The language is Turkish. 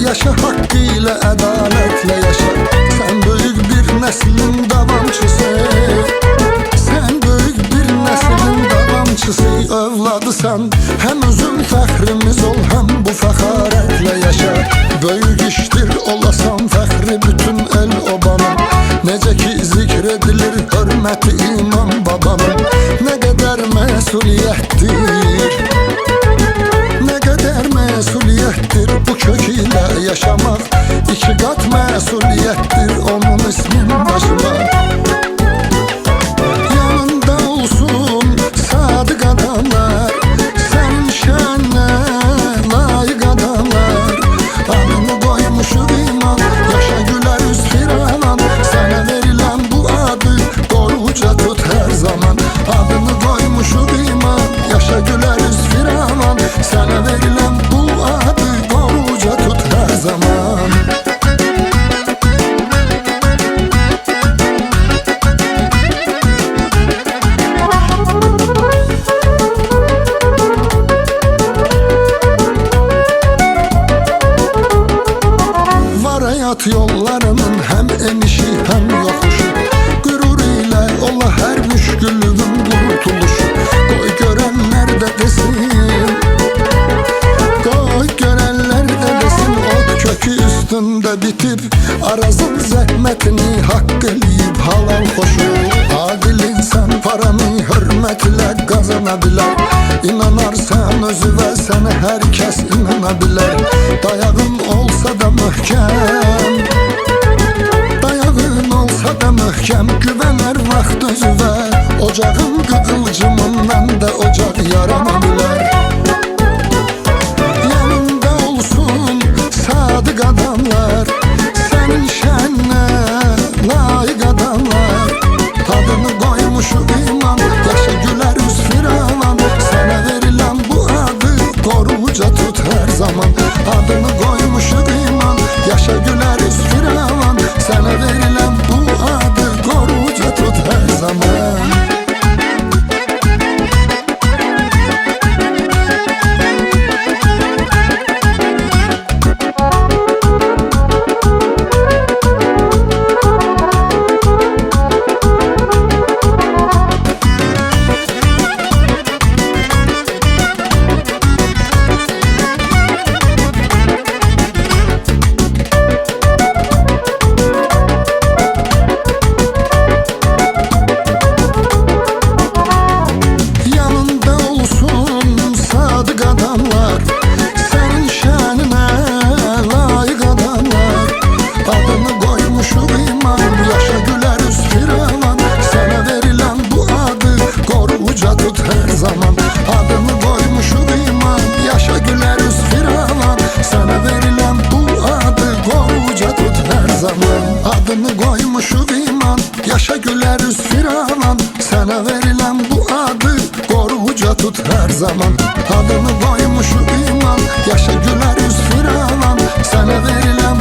Yaşa hakkıyla, adaletle yaşa. Sen büyük bir neslin davamçısı. Sen büyük bir neslin davamçısı. Övladısan hem özün fəxrimiz ol, hem bu fəxarətle yaşa. Büyük iştir olasan fəxri bütün el obanın. Necə ki zikredilir hürmeti imam babanın. Ne kadar mesuliyettir, ne kadar mesuliyettir bu kök ile yaşamak. İki kat mesuliyettir onun ismin başıma. Yanında olsun sadık adamlar, senin şanına layık adamlar. Adını koymuşum iman, yaşa güler üz firavan. Sana verilen bu adı koruca tut her zaman. Adını koymuşum iman, yaşa güler üz firavan. Sana verilen bu adı koruca tut her zaman. Hayat yollarının hem enişi hem yokuşu. Gurur ile ola her müşkülün kurtuluşu. Koy görenler de desin, koy görenler de desin. Ot kökü üstünde bitip arazın zahmetini hak eleyip halal koşu. Adil insan paranı hürmetle kazanabilir. İnanarsan özü ve sana herkes inanabilir. Dayağın olsa da möhkem, dayağın olsa da möhkem. Güvener vaxt özüve, ocağın kıkılcımından da ocak yaranabilir. Yanında olsun sadık adamlar, senin şenine layık adamlar. Adını koymuşu iman, yaşa güler üz firavan. Sana verilen bu adı koruca tut her zaman. Adını koymuşu iman, yaşa güler üz firavan. Sana verilen bu adı koruca tut her zaman. Adını koymuşu iman, yaşa güler üz firavan. Sana verilen bu adı koruca tut her zaman. Adını koymuşu iman, yaşa güler üz firavan. Sana verilen bu adı koruca tut her zaman. Adını koymuşu iman, yaşa güler üz firavan. Sana verilen